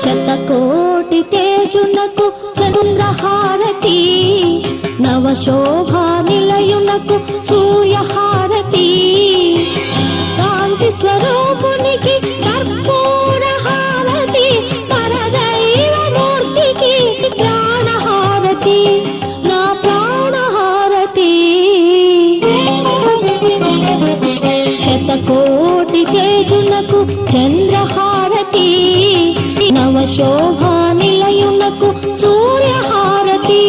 శతకోటి తేజునకు చంద్రహారతి, నవశోభా నిలయునకు సూర్యహారతి, కాంతి స్వరూపునికి కర్పూర హారతి, పరదైవమూర్తికి ప్రాణహారతి, నా ప్రాణహారతి. శతకోటి తేజునకు చంద్రహారతి, నవశోభా నిలయునకు సూర్యహారతి.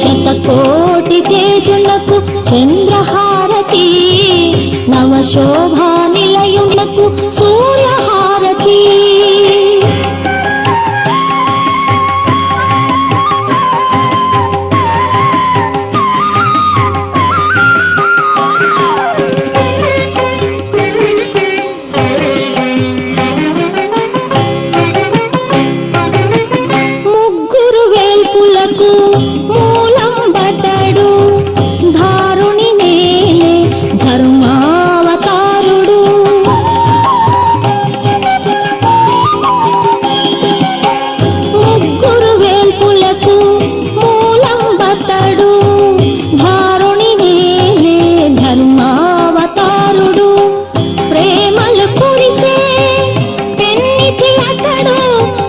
శతకోటి తేజునకు చంద్రహారతి, నవశోభా నిలయునకు సూర్యహారతి. ముగ్గురు వేల్పులకు మూలం బతడు, ధారుని నేలే ధర్మావతారుడు. ముగ్గురు వేల్పులకు మూలం బతడు, ధారుని నేలే ధర్మావతారుడు. ప్రేమలు కురిసే పెన్నిధి అతడు,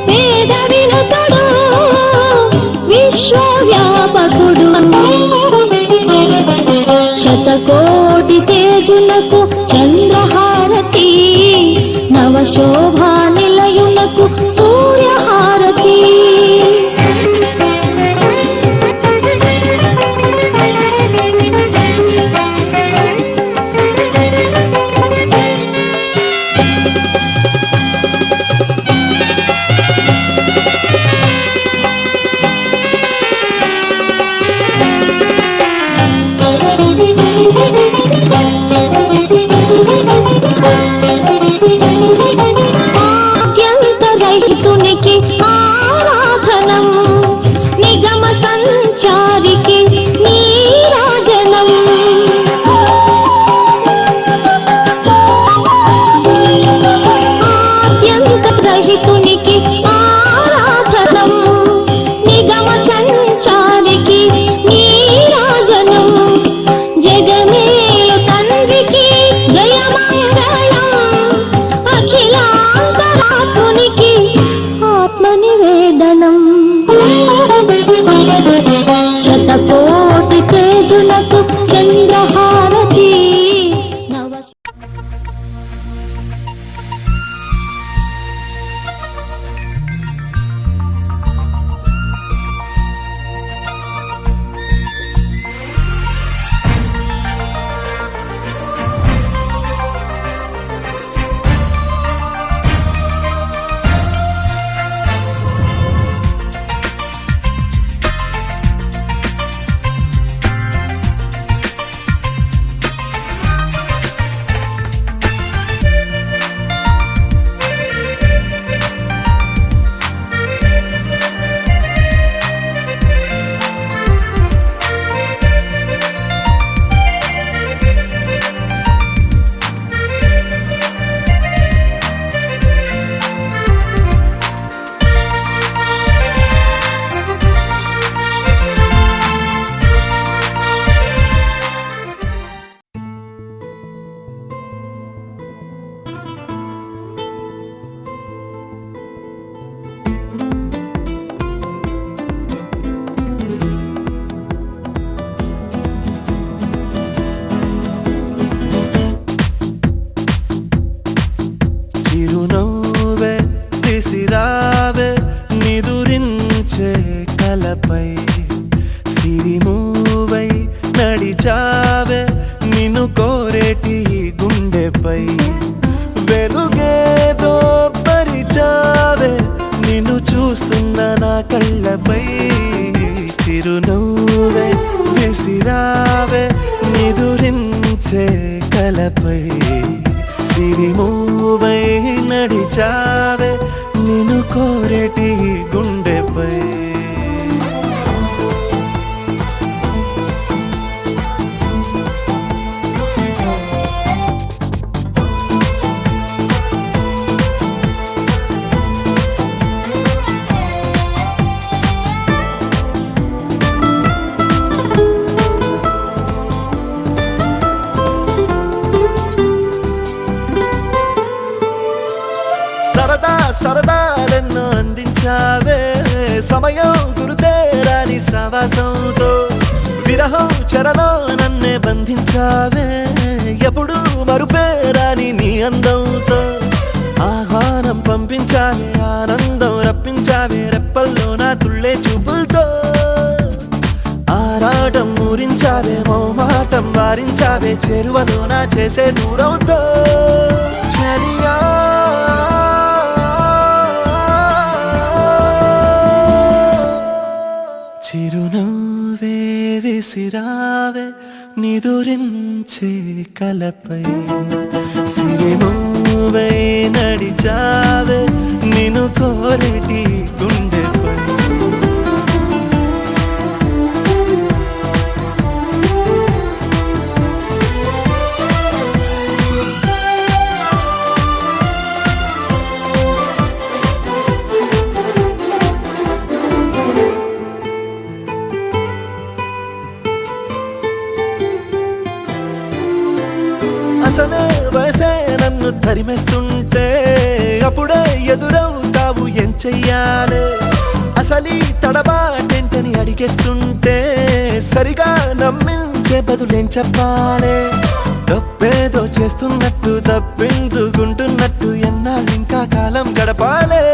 వేద వినుతడు, విశ్వవ్యాపకుడు. శతకోటి తేజునకు చంద్రహారతి, నవశోభా నిలయునకు సూర్యహారతి. ఆద్యంతరహితునికి ఆరాధనం, నిగమ సంచారికి నీరాజనం. ఆద్యంతరహితునికి ఆరాధనం, నిగమ సంచారికి నీరాజనం. జగమేలు తండ్రికి జయమంగళం, అఖిలాంతరాత్మునికి ఆత్మ నివేదనం. శతకోటి తేజునకు చంద్రహారతి, నవ సిరిమూవై నడిచావే నిన్ను కోరేటి గుండెపై వెలుగేదో పరిచావే నిన్ను చూస్తున్న నా కళ్ళపై చిరునవ్వే విసిరావే నిదురించే కలపై సిరిమూవై నడిచావే నిన్ను కోరేటి గుండెపై సరదా సరదాలెన్నో అందించావే సమయం గురుతేరాని సావాసంతో విరహం చెరలో నన్నే బంధించావే ఎప్పుడు మరుపేరాని నీ అందంతో ఆహ్వానం పంపించావే ఆనందం రప్పించావే రెప్పల్లో నా తుళ్ళే చూపులతో ఆరాటం ఊరించావే మోమాటం వారించావే చేరువలో నా చేసే దూరంతో చలియా చిరునవ్వే విసిరావే నిదురించే కలపై సిరిమూవై నడిచావే నిన్ను కోరేటి గుండెపై అసలే వయసే నన్ను తరిమేస్తుంటే అప్పుడే ఎదురవుతావు ఏం చెయ్యాలి అసలీ తడబాటేంటని అడిగేస్తుంటే సరిగా నమ్మించే బదులేం చెప్పాలి తప్పేదో చేస్తున్నట్టు తప్పించుకుంటున్నట్టు ఎన్నాళ్ళు ఇంకా కాలం గడపాలే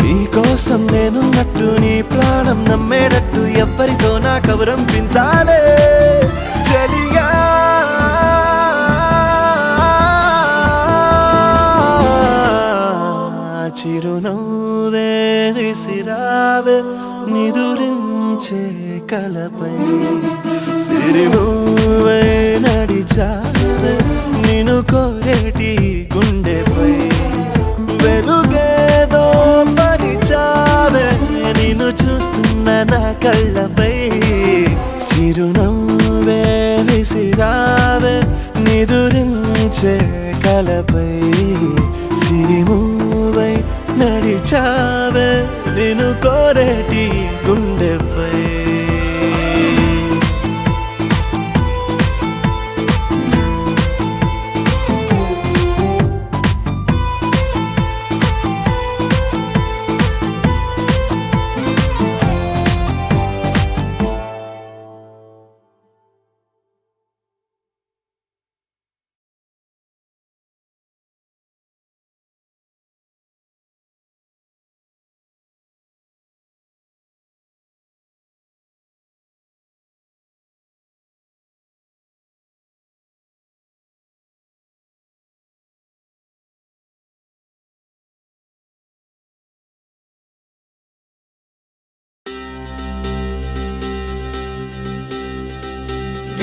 నీకోసం నేనున్నట్టు నీ ప్రాణం నమ్మేటట్టు ఎవ్వరితో నా కవరం పెంచాలే చలియా చిరునవ్వే విసిరావే నిదురించే కలపై సిరిమూవై నడిచావే నిన్ను కోరేటి గుండెపై వెలుగేదో పరిచావే నిన్ను చూస్తున్న నా కళ్ళపై చిరునవ్వే విసిరావే నిదురించే కలపై సిరిమూవై నడిచావే నిన్ను కోరేటి గుండెపై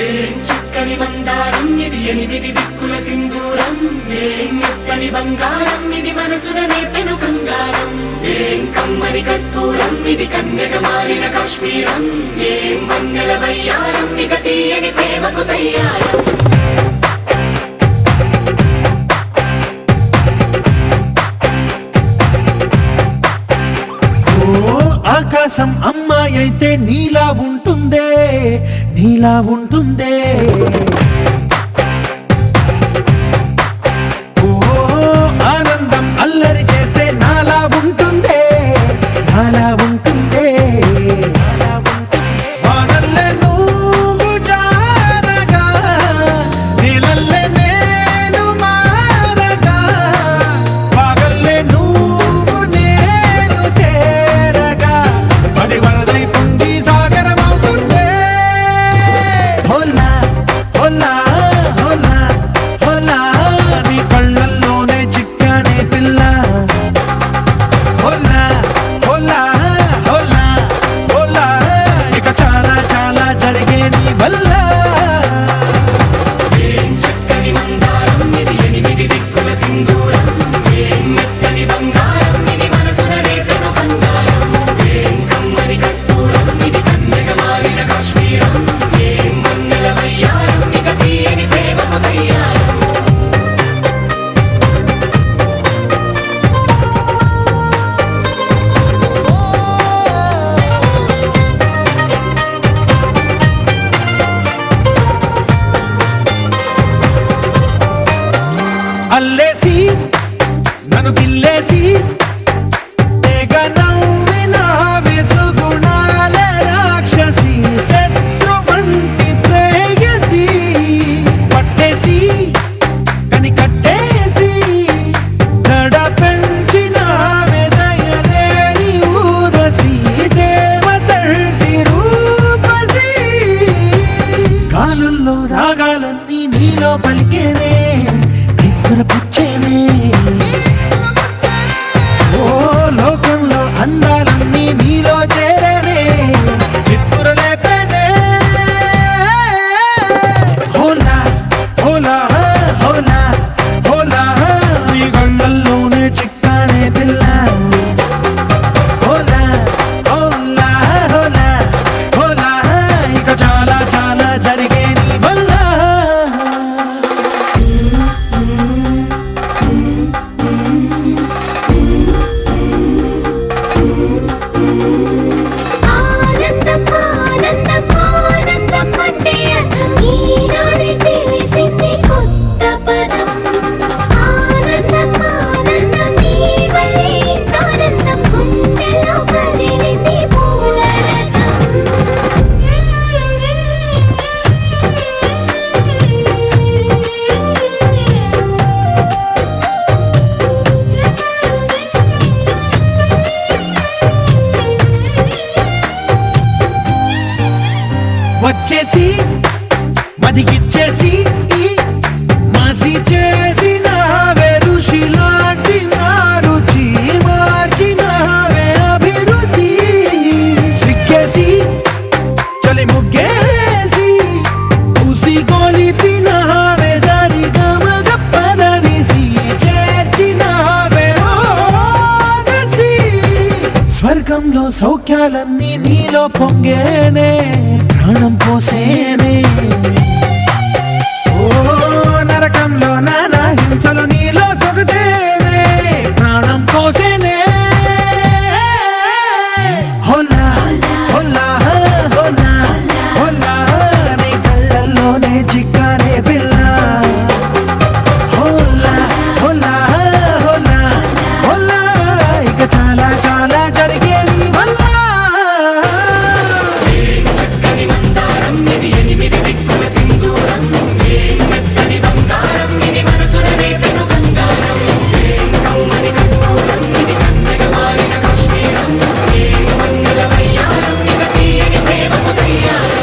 ఏం చక్కని మందారం ఇది ఎనిమిది దిక్కుల సింధూరం ఏం మెత్తని బంగారం ఇది మనసున నేపెను కంగారం ఏం కమ్మని కర్పూరం ఇది కన్యక మారిన కాశ్మీరం ఏం వన్నెల వయ్యారం ఇక తీయని ప్రేమకు తయ్యారం ఆకాశం అమ్మాయైతే నీలా ఉంటుందే నీలా ఉంటుందే ఓ ఆనందం అల్లరి చేస్తే నాలా ఉంటుందే నాలా ఉంటుందే వానల్లే నువ్వు జారగా నీలల్లే నేను మారగా పగల్లే నువ్వు నేను చేరగా పడి వరదై పొంగి సాగరమా నీలో పలికేనే నిక్కుర పుచ్చేనే ఓ లోకంలో అందాలన్నీ నీలో చేరేనే నిక్కుర లేపేనే హోలా హోలా హోలా హోలా నీ గంగల్లోనే చిక్కానే పిల్ల హోలా హోలా హోలా హోలా ఇక చాలా చాలా జరిగే నీ వల్ల ఆనందం ఆనందం ఆనందం అంటే అర్థం ఈనాడే తెలిసింది కొత్త పదం ఆనందం ఆనందం నీ వల్లే ఇంత ఆనందం గుండెలో కదిలింది వచ్చేసి మదిగిచ్చేసి మాసి చేసిన ఋషిలాంటి నా రుచి మార్చినవే అభిరుచి సిక్కేసి చలి ముగ్గేసి పూసి గోలిపినవే దారి గమగప్పదనిసి చేర్చినవే ఓదసి స్వర్గంలో సౌఖ్యాలన్నీ నీలో పొంగేనే ప్రాణం పోసేనే ఓ నరకంలో నానా హింసలు నీలో సొగసేనే ప్రాణం పోసేనే హోలా హోలా హోలా హోలా నీ కళ్ళల్లోనే చిక్కానే పిల్ల హోలా హోలా హోలా హోలా ఇక చాలా చాలా జరిగే నీ వల్ల చక్కని మందారం ఇది ఎనిమిది దిక్కుల సింధూరం ఏం మెత్తని బంగారం ఇది మనసున రేపెను బంగారం ఏం కమ్మని కర్పూరం ఇది కన్నెగ మారిన కాశ్మీరం ఏం మంగళ వయ్యారం ఇక తీయని ప్రేమకు తయ్యారం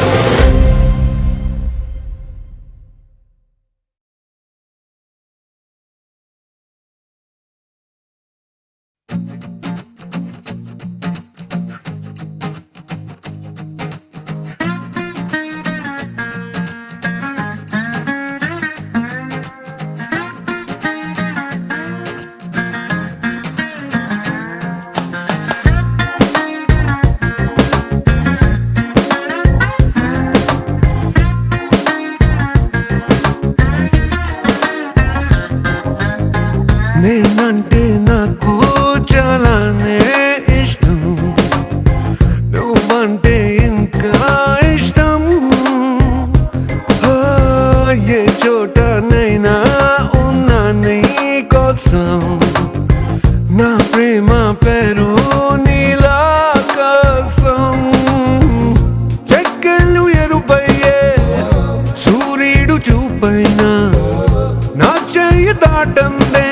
నేనంటే నాకు చాలానే ఇష్టం నువ్వంటే ఇంకా ఇష్టం ఓ, ఏ చోటనైనా ఉన్నా నీ కోసం నా ప్రేమ పేరు నీలాకాశం చెక్కలు ఎరుపయ్యే సూర్యుడు చూపైనా నా చెయ్యి దాటందే